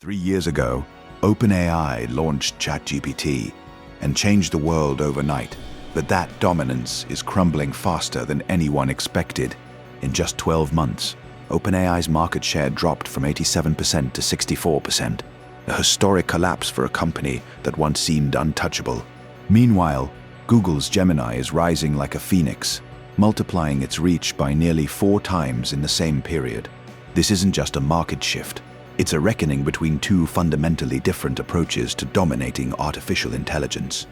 3 years ago, OpenAI launched ChatGPT and changed the world overnight, but that dominance is crumbling faster than anyone expected. In just 12 months, OpenAI's market share dropped from 87% to 64%, a historic collapse for a company that once seemed untouchable. Meanwhile, Google's Gemini is rising like a phoenix, multiplying its reach by nearly 4 times in the same period. This isn't just a market shift. It's a reckoning between two fundamentally different approaches to dominating artificial intelligence.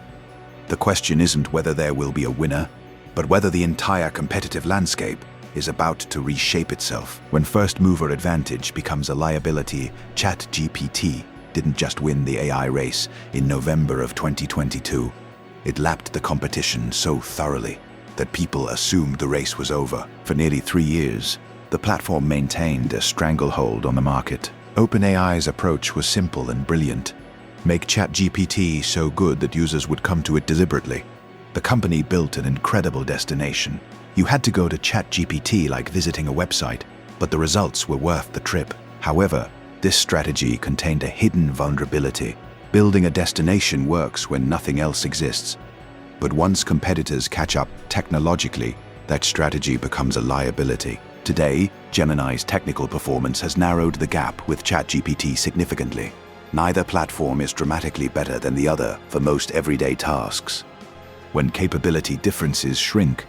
The question isn't whether there will be a winner, but whether the entire competitive landscape is about to reshape itself. When first-mover advantage becomes a liability, ChatGPT didn't just win the AI race in November of 2022. It lapped the competition so thoroughly that people assumed the race was over. For nearly 3 years, the platform maintained a stranglehold on the market. OpenAI's approach was simple and brilliant. Make ChatGPT so good that users would come to it deliberately. The company built an incredible destination. You had to go to ChatGPT like visiting a website, but the results were worth the trip. However, this strategy contained a hidden vulnerability. Building a destination works when nothing else exists. But once competitors catch up technologically, that strategy becomes a liability. Today, Gemini's technical performance has narrowed the gap with ChatGPT significantly. Neither platform is dramatically better than the other for most everyday tasks. When capability differences shrink,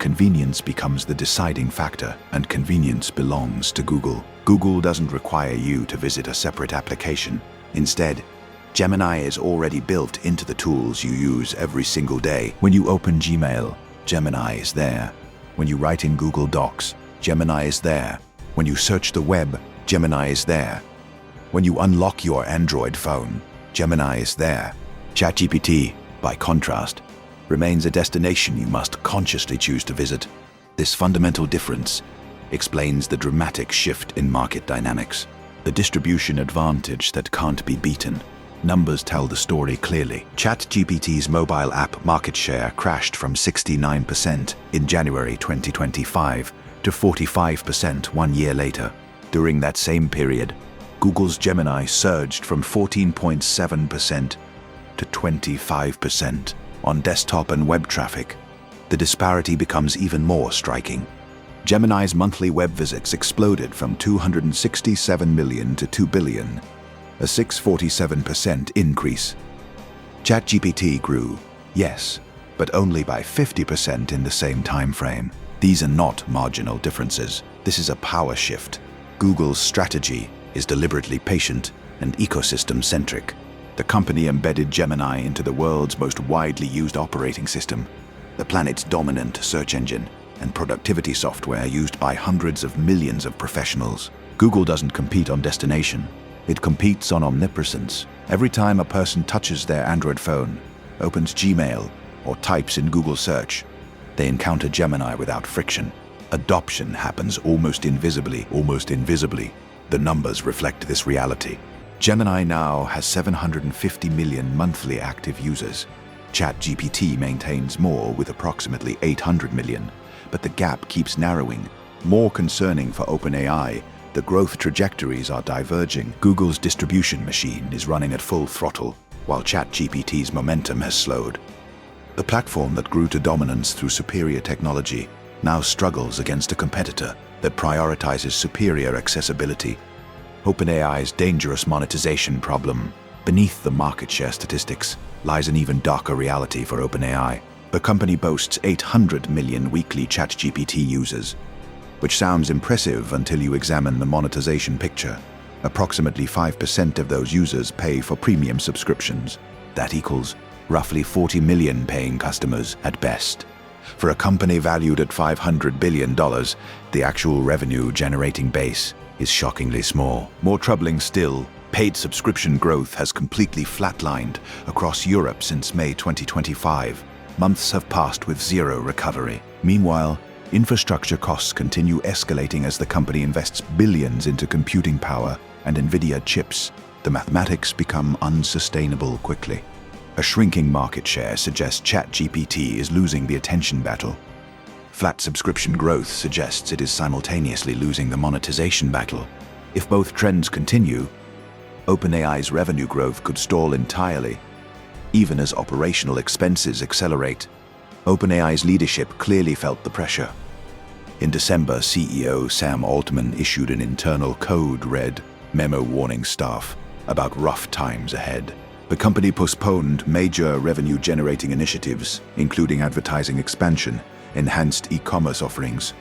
convenience becomes the deciding factor, and convenience belongs to Google. Google doesn't require you to visit a separate application. Instead, Gemini is already built into the tools you use every single day. When you open Gmail, Gemini is there. When you write in Google Docs, Gemini is there. When you search the web, Gemini is there. When you unlock your Android phone, Gemini is there. ChatGPT, by contrast, remains a destination you must consciously choose to visit. This fundamental difference explains the dramatic shift in market dynamics. The distribution advantage that can't be beaten. Numbers tell the story clearly. ChatGPT's mobile app market share crashed from 69% in January 2025 to 45% 1 year later. During that same period, Google's Gemini surged from 14.7% to 25% on desktop and web traffic. The disparity becomes even more striking. Gemini's monthly web visits exploded from 267 million to 2 billion, a 647% increase. ChatGPT grew, yes, but only by 50% in the same time frame. These are not marginal differences. This is a power shift. Google's strategy is deliberately patient and ecosystem-centric. The company embedded Gemini into the world's most widely used operating system, the planet's dominant search engine and productivity software used by hundreds of millions of professionals. Google doesn't compete on destination. It competes on omnipresence. Every time a person touches their Android phone, opens Gmail, or types in Google search, they encounter Gemini without friction. Adoption happens almost invisibly. The numbers reflect this reality. Gemini now has 750 million monthly active users. ChatGPT maintains more with approximately 800 million, but the gap keeps narrowing. More concerning for OpenAI, the growth trajectories are diverging. Google's distribution machine is running at full throttle, while ChatGPT's momentum has slowed. The platform that grew to dominance through superior technology now struggles against a competitor that prioritizes superior accessibility. OpenAI's dangerous monetization problem. Beneath the market share statistics lies an even darker reality for OpenAI. The company boasts 800 million weekly ChatGPT users, which sounds impressive until you examine the monetization picture. Approximately 5% of those users pay for premium subscriptions. That equals roughly 40 million paying customers at best. For a company valued at $500 billion, the actual revenue-generating base is shockingly small. More troubling still, paid subscription growth has completely flatlined across Europe since May 2025. Months have passed with zero recovery. Meanwhile, infrastructure costs continue escalating as the company invests billions into computing power and NVIDIA chips. The mathematics become unsustainable quickly. A shrinking market share suggests ChatGPT is losing the attention battle. Flat subscription growth suggests it is simultaneously losing the monetization battle. If both trends continue, OpenAI's revenue growth could stall entirely, even as operational expenses accelerate. OpenAI's leadership clearly felt the pressure. In December, CEO Sam Altman issued an internal code red memo warning staff about rough times ahead. The company postponed major revenue-generating initiatives, including advertising expansion, enhanced e-commerce offerings,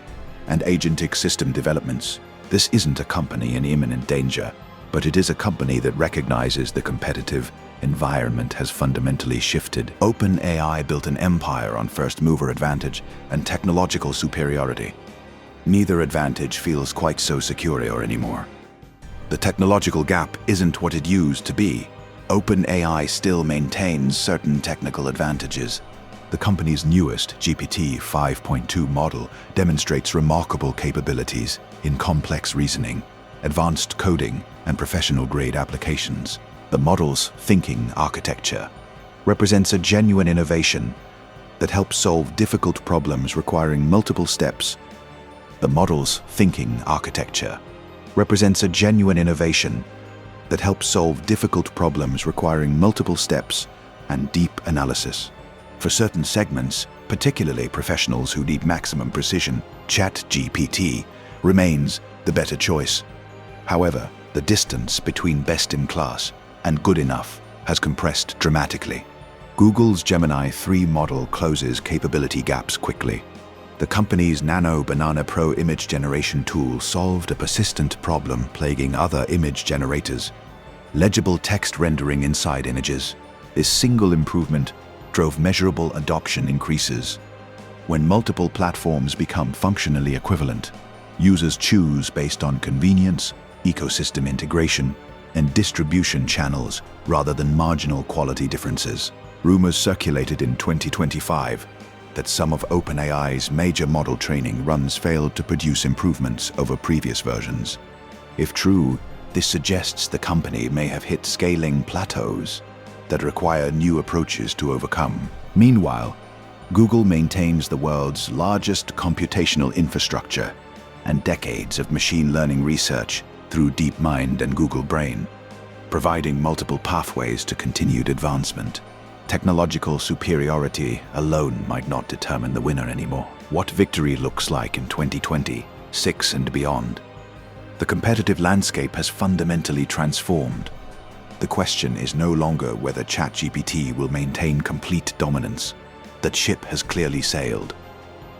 and agentic system developments. This isn't a company in imminent danger, but it is a company that recognizes the competitive environment has fundamentally shifted. OpenAI built an empire on first-mover advantage and technological superiority. Neither advantage feels quite so secure anymore. The technological gap isn't what it used to be. OpenAI still maintains certain technical advantages. The company's newest GPT-5.2 model demonstrates remarkable capabilities in complex reasoning, advanced coding, and professional-grade applications. The model's thinking architecture represents a genuine innovation that helps solve difficult problems requiring multiple steps. The model's thinking architecture represents a genuine innovation that helps solve difficult problems requiring multiple steps and deep analysis. For certain segments, particularly professionals who need maximum precision, ChatGPT remains the better choice. However, the distance between best-in-class and good enough has compressed dramatically. Google's Gemini 3 model closes capability gaps quickly. The company's Nano Banana Pro image generation tool solved a persistent problem plaguing other image generators: legible text rendering inside images. This single improvement drove measurable adoption increases. When multiple platforms become functionally equivalent, users choose based on convenience, ecosystem integration, and distribution channels rather than marginal quality differences. Rumors circulated in 2025 that some of OpenAI's major model training runs failed to produce improvements over previous versions. If true, this suggests the company may have hit scaling plateaus that require new approaches to overcome. Meanwhile, Google maintains the world's largest computational infrastructure and decades of machine learning research through DeepMind and Google Brain, providing multiple pathways to continued advancement. Technological superiority alone might not determine the winner anymore. What victory looks like in 2026 and beyond. The competitive landscape has fundamentally transformed. The question is no longer whether ChatGPT will maintain complete dominance. That ship has clearly sailed.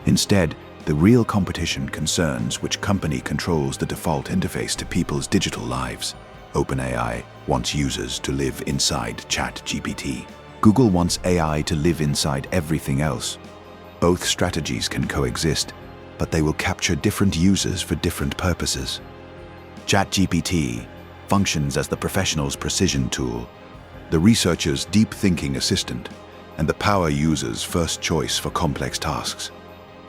Instead, the real competition concerns which company controls the default interface to people's digital lives. OpenAI wants users to live inside ChatGPT. Google wants AI to live inside everything else. Both strategies can coexist, but they will capture different users for different purposes. ChatGPT functions as the professional's precision tool, the researcher's deep thinking assistant, and the power user's first choice for complex tasks.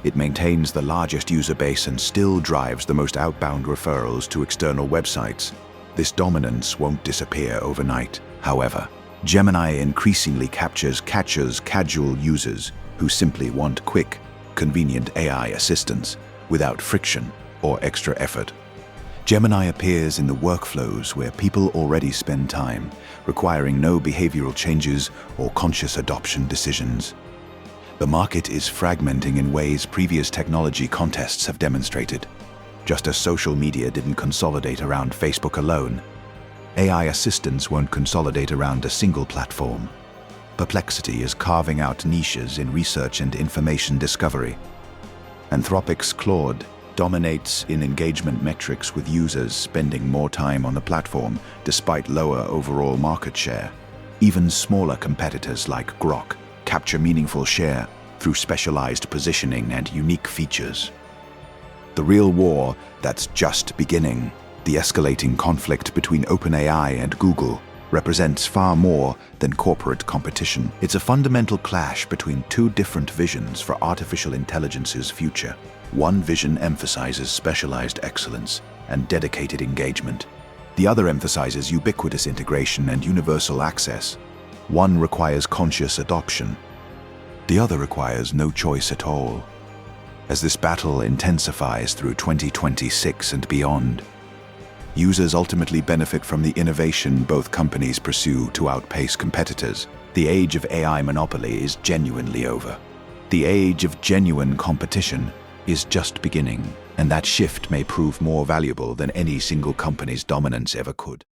It maintains the largest user base and still drives the most outbound referrals to external websites. This dominance won't disappear overnight. However, Gemini increasingly captures casual users who simply want quick, convenient AI assistance without friction or extra effort. Gemini appears in the workflows where people already spend time, requiring no behavioral changes or conscious adoption decisions. The market is fragmenting in ways previous technology contests have demonstrated. Just as social media didn't consolidate around Facebook alone, AI assistants won't consolidate around a single platform. Perplexity is carving out niches in research and information discovery. Anthropic's Claude dominates in engagement metrics, with users spending more time on the platform despite lower overall market share. Even smaller competitors like Grok capture meaningful share through specialized positioning and unique features. The real war that's just beginning, the escalating conflict between OpenAI and Google, represents far more than corporate competition. It's a fundamental clash between two different visions for artificial intelligence's future. One vision emphasizes specialized excellence and dedicated engagement. The other emphasizes ubiquitous integration and universal access. One requires conscious adoption. The other requires no choice at all. As this battle intensifies through 2026 and beyond, Users ultimately benefit from the innovation both companies pursue to outpace competitors. The age of AI monopoly is genuinely over. The age of genuine competition is just beginning, and that shift may prove more valuable than any single company's dominance ever could.